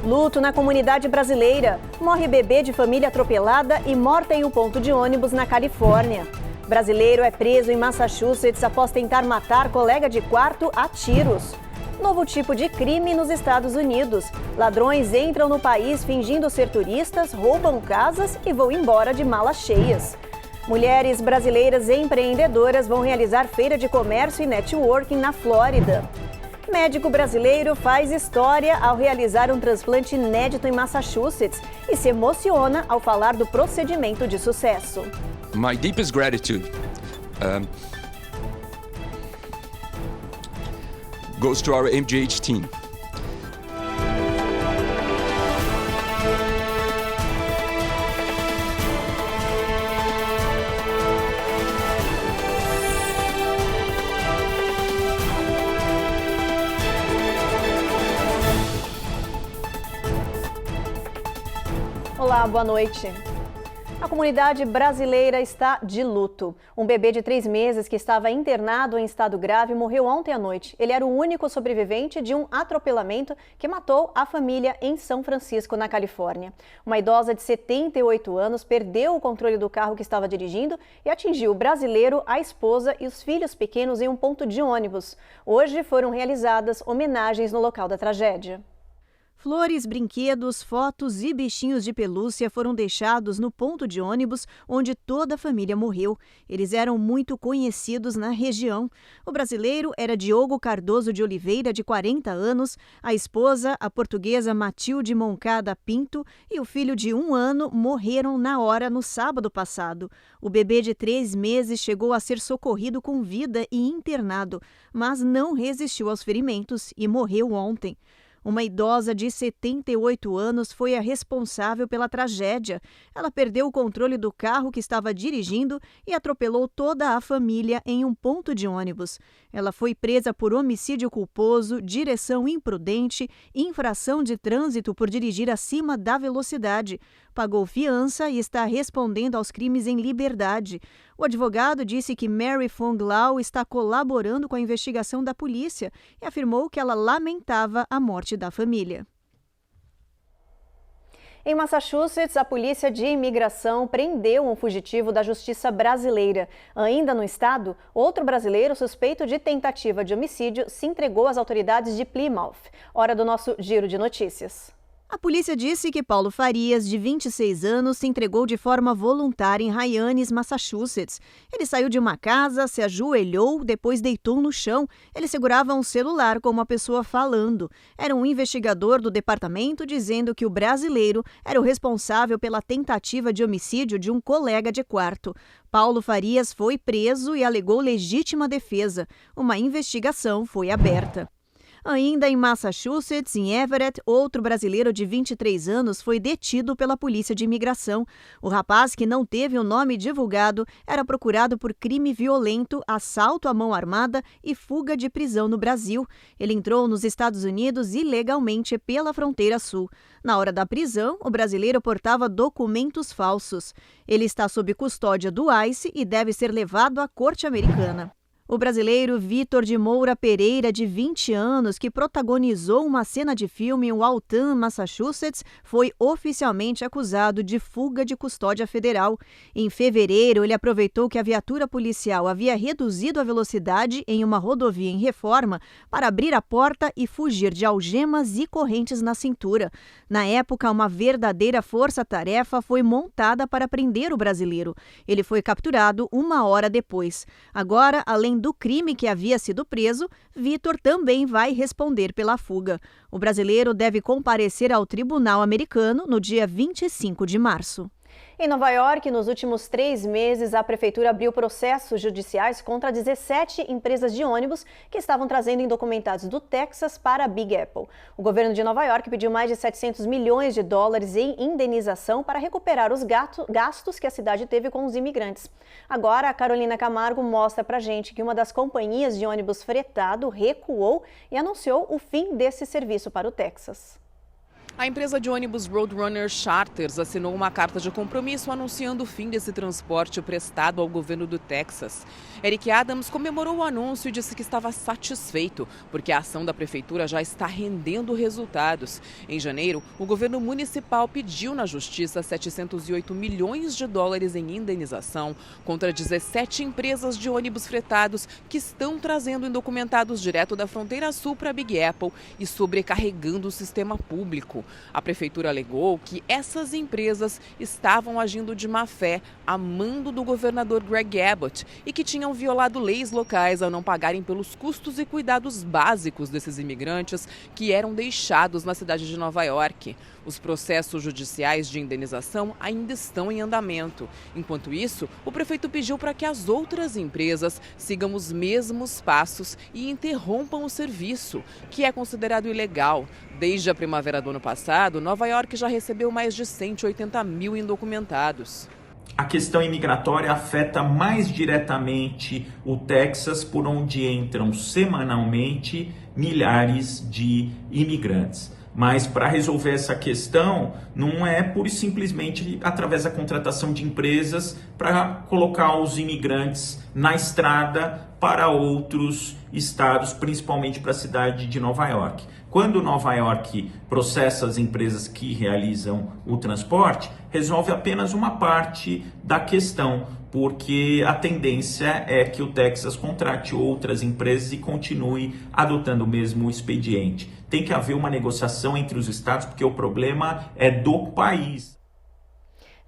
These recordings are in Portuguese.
Luto na comunidade brasileira. Morre bebê de família atropelada e morta em um ponto de ônibus na Califórnia. Brasileiro é preso em Massachusetts após tentar matar colega de quarto a tiros. Novo tipo de crime nos Estados Unidos. Ladrões entram no país fingindo ser turistas, roubam casas e vão embora de malas cheias. Mulheres brasileiras empreendedoras vão realizar feira de comércio e networking na Flórida. Médico brasileiro faz história ao realizar um transplante inédito em Massachusetts e se emociona ao falar do procedimento de sucesso. My deepest gratitude goes to our MGH team. Olá, boa noite. A comunidade brasileira está de luto. Um bebê de 3 meses que estava internado em estado grave morreu ontem à noite. Ele era o único sobrevivente de um atropelamento que matou a família em São Francisco, na Califórnia. Uma idosa de 78 anos perdeu o controle do carro que estava dirigindo e atingiu o brasileiro, a esposa e os filhos pequenos em um ponto de ônibus. Hoje foram realizadas homenagens no local da tragédia. Flores, brinquedos, fotos e bichinhos de pelúcia foram deixados no ponto de ônibus onde toda a família morreu. Eles eram muito conhecidos na região. O brasileiro era Diogo Cardoso de Oliveira, de 40 anos, a esposa, a portuguesa Matilde Moncada Pinto, e o filho de 1 ano morreram na hora no sábado passado. O bebê de 3 meses chegou a ser socorrido com vida e internado, mas não resistiu aos ferimentos e morreu ontem. Uma idosa de 78 anos foi a responsável pela tragédia. Ela perdeu o controle do carro que estava dirigindo e atropelou toda a família em um ponto de ônibus. Ela foi presa por homicídio culposo, direção imprudente, infração de trânsito por dirigir acima da velocidade. Pagou fiança e está respondendo aos crimes em liberdade. O advogado disse que Mary Fong Lau está colaborando com a investigação da polícia e afirmou que ela lamentava a morte da família. Em Massachusetts, a polícia de imigração prendeu um fugitivo da justiça brasileira. Ainda no estado, outro brasileiro suspeito de tentativa de homicídio se entregou às autoridades de Plymouth. Hora do nosso giro de notícias. A polícia disse que Paulo Farias, de 26 anos, se entregou de forma voluntária em Hyannis, Massachusetts. Ele saiu de uma casa, se ajoelhou, depois deitou no chão. Ele segurava um celular com uma pessoa falando. Era um investigador do departamento dizendo que o brasileiro era o responsável pela tentativa de homicídio de um colega de quarto. Paulo Farias foi preso e alegou legítima defesa. Uma investigação foi aberta. Ainda em Massachusetts, em Everett, outro brasileiro de 23 anos foi detido pela polícia de imigração. O rapaz, que não teve o nome divulgado, era procurado por crime violento, assalto à mão armada e fuga de prisão no Brasil. Ele entrou nos Estados Unidos ilegalmente pela fronteira sul. Na hora da prisão, o brasileiro portava documentos falsos. Ele está sob custódia do ICE e deve ser levado à corte americana. O brasileiro Vitor de Moura Pereira, de 20 anos, que protagonizou uma cena de filme em Waltham, Massachusetts, foi oficialmente acusado de fuga de custódia federal. Em fevereiro, ele aproveitou que a viatura policial havia reduzido a velocidade em uma rodovia em reforma para abrir a porta e fugir de algemas e correntes na cintura. Na época, uma verdadeira força-tarefa foi montada para prender o brasileiro. Ele foi capturado 1 hora depois. Agora, além do crime que havia sido preso, Vitor também vai responder pela fuga. O brasileiro deve comparecer ao tribunal americano no dia 25 de março. Em Nova York, nos últimos 3 meses, a prefeitura abriu processos judiciais contra 17 empresas de ônibus que estavam trazendo indocumentados do Texas para a Big Apple. O governo de Nova York pediu mais de 700 milhões de dólares em indenização para recuperar os gastos que a cidade teve com os imigrantes. Agora, a Carolina Camargo mostra pra gente que uma das companhias de ônibus fretado recuou e anunciou o fim desse serviço para o Texas. A empresa de ônibus Roadrunner Charters assinou uma carta de compromisso anunciando o fim desse transporte prestado ao governo do Texas. Eric Adams comemorou o anúncio e disse que estava satisfeito, porque a ação da prefeitura já está rendendo resultados. Em janeiro, o governo municipal pediu na justiça 708 milhões de dólares em indenização contra 17 empresas de ônibus fretados que estão trazendo indocumentados direto da fronteira sul para Big Apple e sobrecarregando o sistema público. A prefeitura alegou que essas empresas estavam agindo de má fé, a mando do governador Greg Abbott, e que tinham violado leis locais ao não pagarem pelos custos e cuidados básicos desses imigrantes que eram deixados na cidade de Nova York. Os processos judiciais de indenização ainda estão em andamento. Enquanto isso, o prefeito pediu para que as outras empresas sigam os mesmos passos e interrompam o serviço, que é considerado ilegal. Desde a primavera do ano passado, Nova York já recebeu mais de 180 mil indocumentados. A questão imigratória afeta mais diretamente o Texas, por onde entram semanalmente milhares de imigrantes. Mas para resolver essa questão, não é pura e simplesmente através da contratação de empresas para colocar os imigrantes na estrada para outros estados, principalmente para a cidade de Nova York. Quando Nova York processa as empresas que realizam o transporte, resolve apenas uma parte da questão, porque a tendência é que o Texas contrate outras empresas e continue adotando o mesmo expediente. Tem que haver uma negociação entre os estados, porque o problema é do país.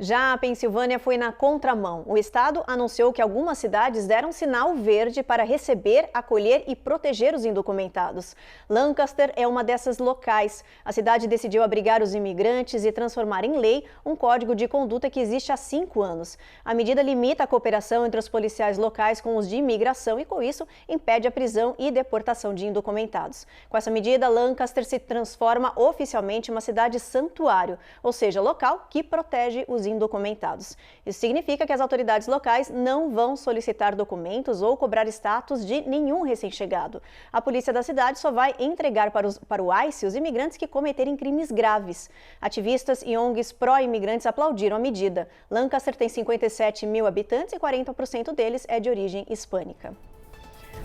Já a Pensilvânia foi na contramão. O estado anunciou que algumas cidades deram sinal verde para receber, acolher e proteger os indocumentados. Lancaster é uma dessas locais. A cidade decidiu abrigar os imigrantes e transformar em lei um código de conduta que existe há 5 anos. A medida limita a cooperação entre os policiais locais com os de imigração e, com isso, impede a prisão e deportação de indocumentados. Com essa medida, Lancaster se transforma oficialmente em uma cidade santuário, ou seja, local que protege os indocumentados. Isso significa que as autoridades locais não vão solicitar documentos ou cobrar status de nenhum recém-chegado. A polícia da cidade só vai entregar para o ICE os imigrantes que cometerem crimes graves. Ativistas e ONGs pró-imigrantes aplaudiram a medida. Lancaster tem 57 mil habitantes e 40% deles é de origem hispânica.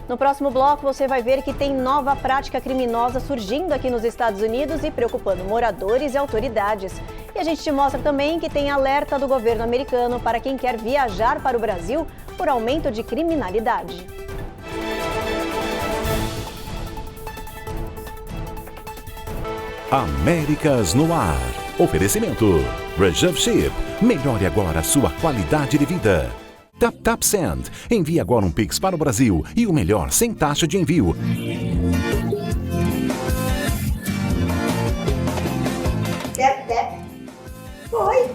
No próximo bloco, você vai ver que tem nova prática criminosa surgindo aqui nos Estados Unidos e preocupando moradores e autoridades. E a gente te mostra também que tem alerta do governo americano para quem quer viajar para o Brasil por aumento de criminalidade. Américas no Ar. Oferecimento. Reserve Ship. Melhore agora a sua qualidade de vida. TapTap Send. Envie agora um Pix para o Brasil e o melhor sem taxa de envio. Foi.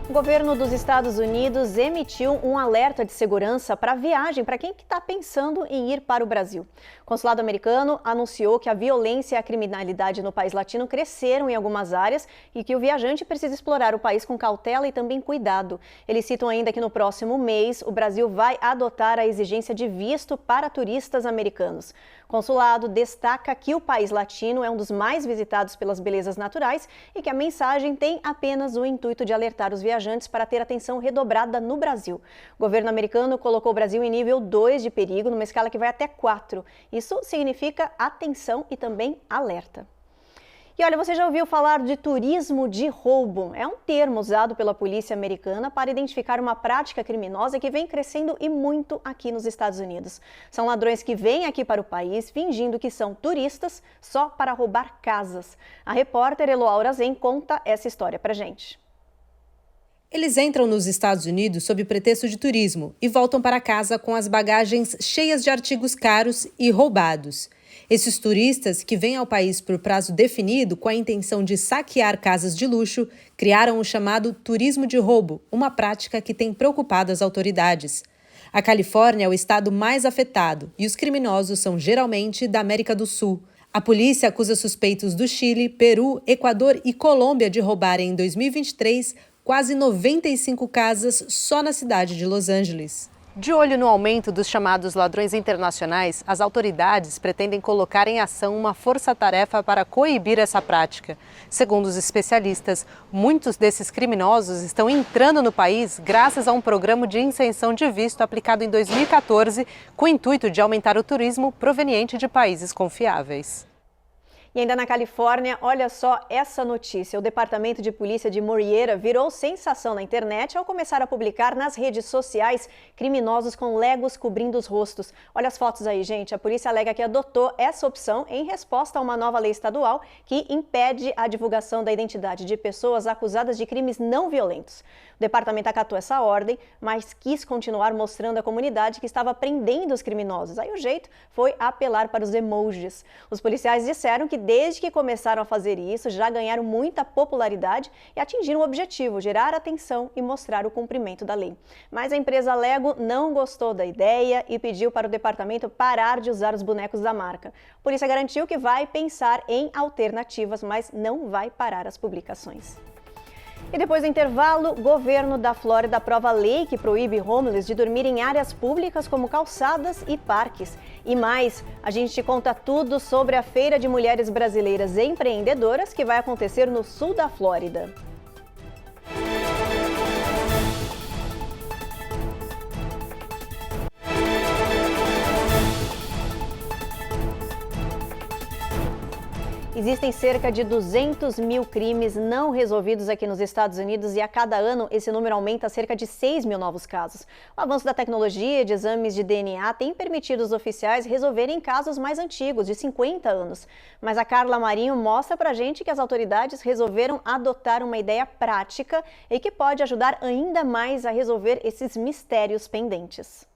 O governo dos Estados Unidos emitiu um alerta de segurança para viagem para quem está pensando em ir para o Brasil. O consulado americano anunciou que a violência e a criminalidade no país latino cresceram em algumas áreas e que o viajante precisa explorar o país com cautela e também cuidado. Eles citam ainda que no próximo mês o Brasil vai adotar a exigência de visto para turistas americanos. O consulado destaca que o país latino é um dos mais visitados pelas belezas naturais e que a mensagem tem apenas o intuito de alertar os viajantes para ter atenção redobrada no Brasil. O governo americano colocou o Brasil em nível 2 de perigo, numa escala que vai até 4. Isso significa atenção e também alerta. E olha, você já ouviu falar de turismo de roubo? É um termo usado pela polícia americana para identificar uma prática criminosa que vem crescendo e muito aqui nos Estados Unidos. São ladrões que vêm aqui para o país fingindo que são turistas só para roubar casas. A repórter Eloá Zen conta essa história pra gente. Eles entram nos Estados Unidos sob pretexto de turismo e voltam para casa com as bagagens cheias de artigos caros e roubados. Esses turistas, que vêm ao país por prazo definido com a intenção de saquear casas de luxo, criaram o chamado turismo de roubo, uma prática que tem preocupado as autoridades. A Califórnia é o estado mais afetado e os criminosos são geralmente da América do Sul. A polícia acusa suspeitos do Chile, Peru, Equador e Colômbia de roubarem em 2023 quase 95 casas só na cidade de Los Angeles. De olho no aumento dos chamados ladrões internacionais, as autoridades pretendem colocar em ação uma força-tarefa para coibir essa prática. Segundo os especialistas, muitos desses criminosos estão entrando no país graças a um programa de isenção de visto aplicado em 2014, com o intuito de aumentar o turismo proveniente de países confiáveis. E ainda na Califórnia, olha só essa notícia. O Departamento de Polícia de Murrieta virou sensação na internet ao começar a publicar nas redes sociais criminosos com legos cobrindo os rostos. Olha as fotos aí, gente. A polícia alega que adotou essa opção em resposta a uma nova lei estadual que impede a divulgação da identidade de pessoas acusadas de crimes não violentos. O departamento acatou essa ordem, mas quis continuar mostrando à comunidade que estava prendendo os criminosos. Aí o jeito foi apelar para os emojis. Os policiais disseram que desde que começaram a fazer isso, já ganharam muita popularidade e atingiram o objetivo, gerar atenção e mostrar o cumprimento da lei. Mas a empresa Lego não gostou da ideia e pediu para o departamento parar de usar os bonecos da marca. A polícia garantiu que vai pensar em alternativas, mas não vai parar as publicações. E depois do intervalo, o governo da Flórida aprova a lei que proíbe homeless de dormir em áreas públicas como calçadas e parques. E mais, a gente te conta tudo sobre a Feira de Mulheres Brasileiras Empreendedoras que vai acontecer no sul da Flórida. Existem cerca de 200 mil crimes não resolvidos aqui nos Estados Unidos e a cada ano esse número aumenta a cerca de 6 mil novos casos. O avanço da tecnologia e de exames de DNA tem permitido os oficiais resolverem casos mais antigos, de 50 anos. Mas a Carla Marinho mostra pra gente que as autoridades resolveram adotar uma ideia prática e que pode ajudar ainda mais a resolver esses mistérios pendentes.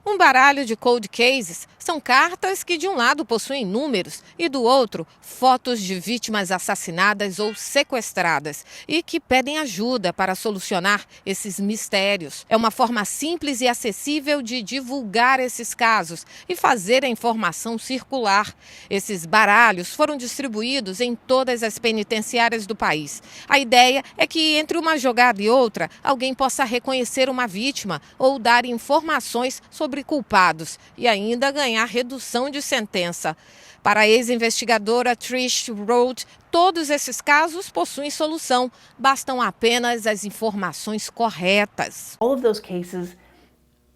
Um baralho de cold cases são cartas que de um lado possuem números e do outro fotos de vítimas assassinadas ou sequestradas e que pedem ajuda para solucionar esses mistérios. É uma forma simples e acessível de divulgar esses casos e fazer a informação circular. Esses baralhos foram distribuídos em todas as penitenciárias do país. A ideia é que entre uma jogada e outra, alguém possa reconhecer uma vítima ou dar informações sobre culpados e ainda ganhar redução de sentença. Para a ex-investigadora Trish Rhodes, todos esses casos possuem solução. Bastam apenas as informações corretas. All of those cases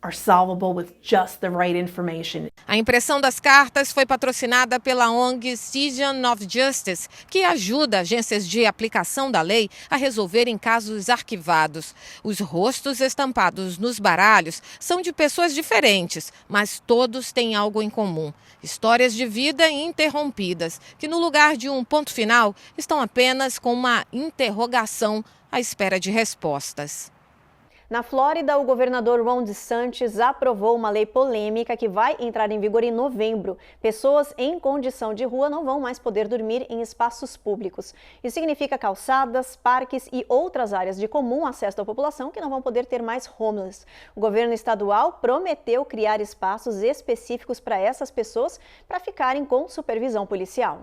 are solvable with just the right information. A impressão das cartas foi patrocinada pela ONG Citizen of Justice, que ajuda agências de aplicação da lei a resolverem casos arquivados. Os rostos estampados nos baralhos são de pessoas diferentes, mas todos têm algo em comum. Histórias de vida interrompidas, que no lugar de um ponto final, estão apenas com uma interrogação à espera de respostas. Na Flórida, o governador Ron DeSantis aprovou uma lei polêmica que vai entrar em vigor em novembro. Pessoas em condição de rua não vão mais poder dormir em espaços públicos. Isso significa calçadas, parques e outras áreas de comum acesso da população que não vão poder ter mais homeless. O governo estadual prometeu criar espaços específicos para essas pessoas para ficarem com supervisão policial.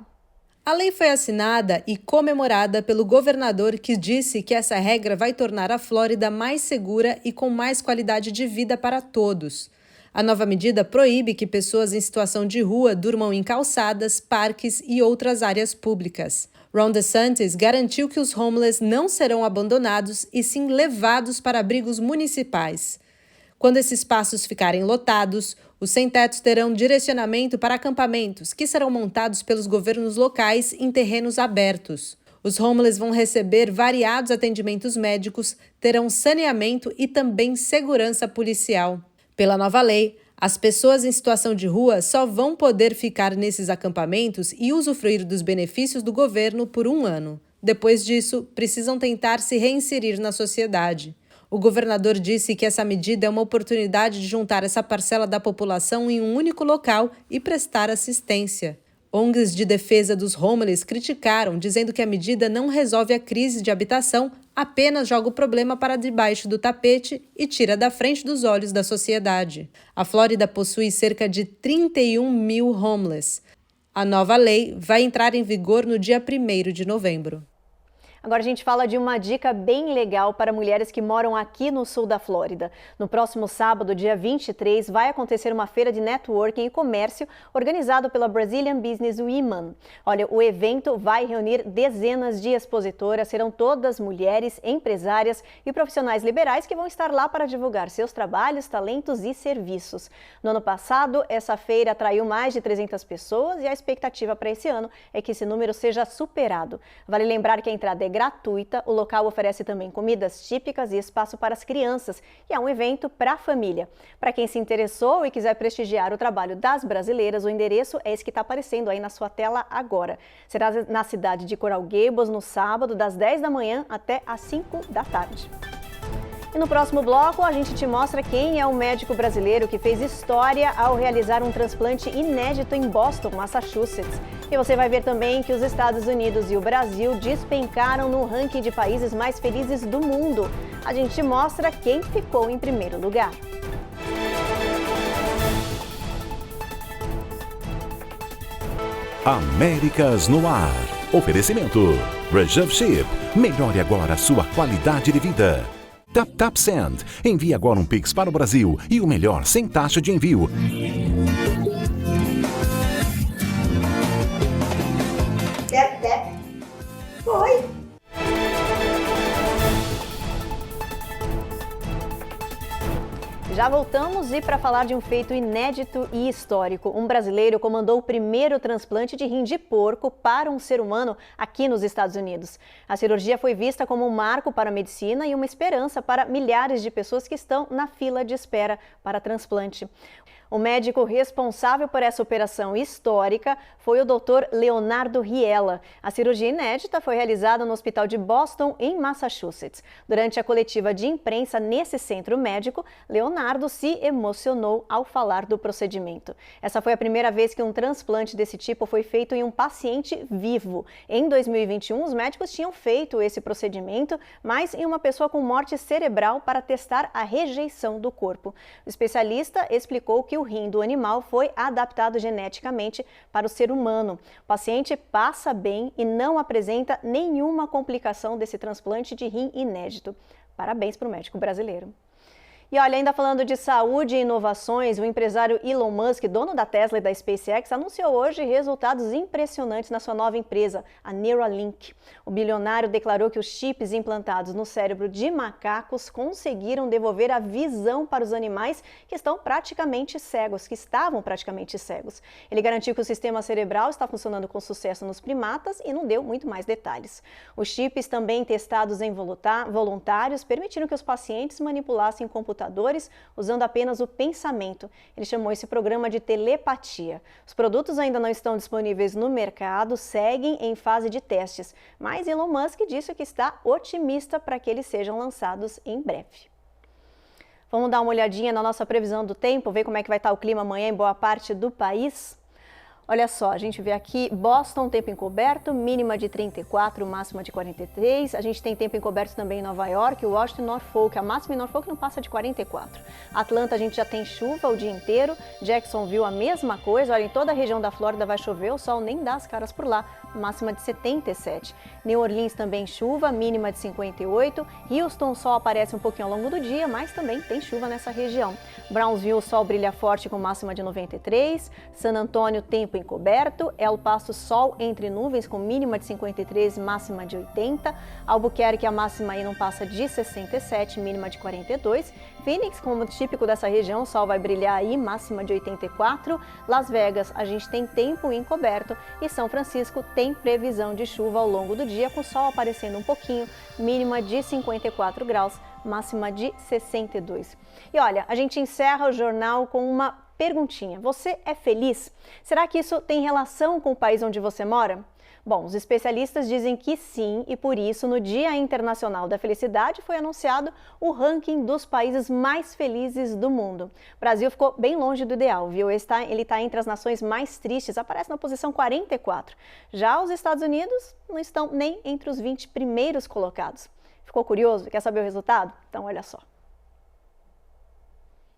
A lei foi assinada e comemorada pelo governador, que disse que essa regra vai tornar a Flórida mais segura e com mais qualidade de vida para todos. A nova medida proíbe que pessoas em situação de rua durmam em calçadas, parques e outras áreas públicas. Ron DeSantis garantiu que os homeless não serão abandonados e sim levados para abrigos municipais. Quando esses espaços ficarem lotados, os sem-tetos terão direcionamento para acampamentos, que serão montados pelos governos locais em terrenos abertos. Os homeless vão receber variados atendimentos médicos, terão saneamento e também segurança policial. Pela nova lei, as pessoas em situação de rua só vão poder ficar nesses acampamentos e usufruir dos benefícios do governo por 1 ano. Depois disso, precisam tentar se reinserir na sociedade. O governador disse que essa medida é uma oportunidade de juntar essa parcela da população em um único local e prestar assistência. ONGs de defesa dos homeless criticaram, dizendo que a medida não resolve a crise de habitação, apenas joga o problema para debaixo do tapete e tira da frente dos olhos da sociedade. A Flórida possui cerca de 31 mil homeless. A nova lei vai entrar em vigor no dia 1º de novembro. Agora a gente fala de uma dica bem legal para mulheres que moram aqui no sul da Flórida. No próximo sábado, dia 23, vai acontecer uma feira de networking e comércio organizado pela Brazilian Business Women. Olha, o evento vai reunir dezenas de expositoras, serão todas mulheres, empresárias e profissionais liberais que vão estar lá para divulgar seus trabalhos, talentos e serviços. No ano passado, essa feira atraiu mais de 300 pessoas e a expectativa para esse ano é que esse número seja superado. Vale lembrar que a entrada é gratuita, o local oferece também comidas típicas e espaço para as crianças e é um evento para a família. Para quem se interessou e quiser prestigiar o trabalho das brasileiras, o endereço é esse que está aparecendo aí na sua tela agora. Será na cidade de Coral Gables no sábado, das 10 da manhã até às 5 da tarde. E no próximo bloco, a gente te mostra quem é o médico brasileiro que fez história ao realizar um transplante inédito em Boston, Massachusetts. E você vai ver também que os Estados Unidos e o Brasil despencaram no ranking de países mais felizes do mundo. A gente te mostra quem ficou em primeiro lugar. Américas no Ar. Oferecimento. Reserve Ship. Melhore agora a sua qualidade de vida. TapTap Send. Envie agora um Pix para o Brasil e o melhor sem taxa de envio. TapTap. Foi. Já voltamos e para falar de um feito inédito e histórico. Um brasileiro comandou o primeiro transplante de rim de porco para um ser humano aqui nos Estados Unidos. A cirurgia foi vista como um marco para a medicina e uma esperança para milhares de pessoas que estão na fila de espera para transplante. O médico responsável por essa operação histórica foi o Dr. Leonardo Riella. A cirurgia inédita foi realizada no Hospital de Boston, em Massachusetts. Durante a coletiva de imprensa nesse centro médico, Leonardo se emocionou ao falar do procedimento. Essa foi a primeira vez que um transplante desse tipo foi feito em um paciente vivo. Em 2021, os médicos tinham feito esse procedimento, mas em uma pessoa com morte cerebral para testar a rejeição do corpo. O especialista explicou que o rim do animal foi adaptado geneticamente para o ser humano. O paciente passa bem e não apresenta nenhuma complicação desse transplante de rim inédito. Parabéns para o médico brasileiro. E olha, ainda falando de saúde e inovações, o empresário Elon Musk, dono da Tesla e da SpaceX, anunciou hoje resultados impressionantes na sua nova empresa, a Neuralink. O bilionário declarou que os chips implantados no cérebro de macacos conseguiram devolver a visão para os animais que estavam praticamente cegos. Ele garantiu que o sistema cerebral está funcionando com sucesso nos primatas e não deu muito mais detalhes. Os chips, também testados em voluntários, permitiram que os pacientes manipulassem computadores usando apenas o pensamento. Ele chamou esse programa de telepatia. Os produtos ainda não estão disponíveis no mercado, seguem em fase de testes, mas Elon Musk disse que está otimista para que eles sejam lançados em breve. Vamos dar uma olhadinha na nossa previsão do tempo, ver como é que vai estar o clima amanhã em boa parte do país? Olha só, a gente vê aqui Boston, tempo encoberto, mínima de 34, máxima de 43. A gente tem tempo encoberto também em Nova York, Washington e Norfolk. A máxima em Norfolk não passa de 44. Atlanta a gente já tem chuva o dia inteiro. Jacksonville a mesma coisa. Olha, em toda a região da Flórida vai chover, o sol nem dá as caras por lá. Máxima de 77. New Orleans também chuva, mínima de 58. Houston, o sol aparece um pouquinho ao longo do dia, mas também tem chuva nessa região. Brownsville, o sol brilha forte com máxima de 93. San Antônio, tempo encoberto. El Paso, sol entre nuvens com mínima de 53 e máxima de 80. Albuquerque, a máxima aí não passa de 67, mínima de 42. Phoenix, como típico dessa região, o sol vai brilhar aí, máxima de 84. Las Vegas, a gente tem tempo encoberto e São Francisco tem previsão de chuva ao longo do dia, com o sol aparecendo um pouquinho, mínima de 54 graus, máxima de 62. E olha, a gente encerra o jornal com uma perguntinha. Você é feliz? Será que isso tem relação com o país onde você mora? Bom, os especialistas dizem que sim, e por isso, no Dia Internacional da Felicidade, foi anunciado o ranking dos países mais felizes do mundo. O Brasil ficou bem longe do ideal, viu? Ele está entre as nações mais tristes, aparece na posição 44. Já os Estados Unidos não estão nem entre os 20 primeiros colocados. Ficou curioso? Quer saber o resultado? Então, olha só.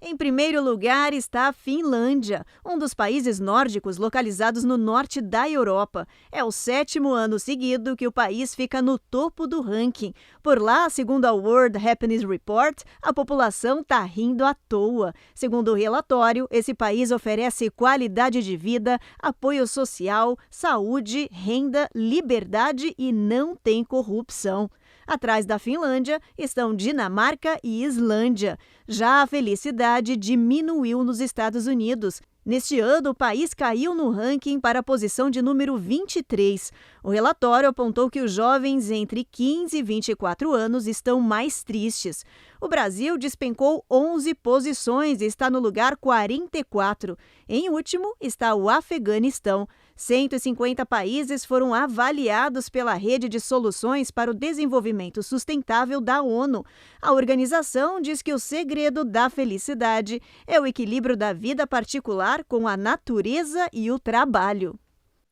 Em primeiro lugar está a Finlândia, um dos países nórdicos localizados no norte da Europa. É o 7º ano seguido que o país fica no topo do ranking. Por lá, segundo a World Happiness Report, a população está rindo à toa. Segundo o relatório, esse país oferece qualidade de vida, apoio social, saúde, renda, liberdade e não tem corrupção. Atrás da Finlândia estão Dinamarca e Islândia. Já a felicidade diminuiu nos Estados Unidos. Neste ano, o país caiu no ranking para a posição de número 23. O relatório apontou que os jovens entre 15 e 24 anos estão mais tristes. O Brasil despencou 11 posições e está no lugar 44. Em último está o Afeganistão. 150 países foram avaliados pela Rede de Soluções para o Desenvolvimento Sustentável da ONU. A organização diz que o segredo da felicidade é o equilíbrio da vida particular com a natureza e o trabalho.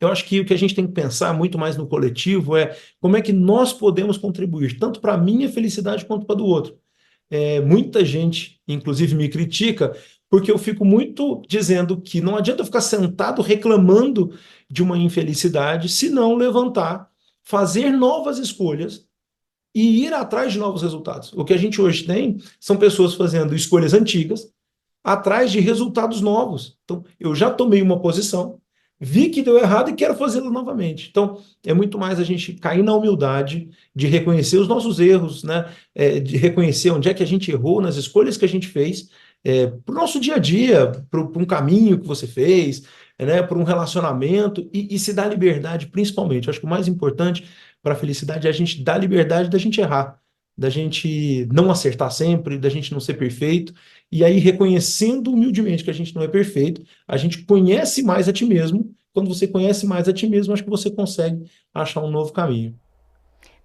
Eu acho que o que a gente tem que pensar muito mais no coletivo é como é que nós podemos contribuir, tanto para a minha felicidade quanto para a do outro. Muita gente, inclusive, me critica porque eu fico muito dizendo que não adianta eu ficar sentado reclamando de uma infelicidade se não levantar, fazer novas escolhas e ir atrás de novos resultados. O que a gente hoje tem são pessoas fazendo escolhas antigas atrás de resultados novos. Então, eu já tomei uma posição, vi que deu errado e quero fazê-lo novamente. Então, é muito mais a gente cair na humildade de reconhecer os nossos erros, né? De reconhecer onde é que a gente errou nas escolhas que a gente fez, para o nosso dia a dia, para um caminho que você fez, né? Para um relacionamento e se dar liberdade, principalmente. Eu acho que o mais importante para a felicidade é a gente dar liberdade da gente errar, da gente não acertar sempre, da gente não ser perfeito, e aí reconhecendo humildemente que a gente não é perfeito, a gente conhece mais a ti mesmo. Quando você conhece mais a ti mesmo, acho que você consegue achar um novo caminho.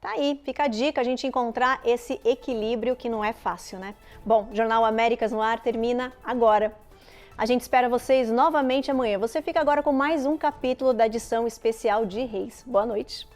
Tá aí, fica a dica a gente encontrar esse equilíbrio que não é fácil, né? Bom, Jornal Américas no Ar termina agora. A gente espera vocês novamente amanhã. Você fica agora com mais um capítulo da edição especial de Reis. Boa noite.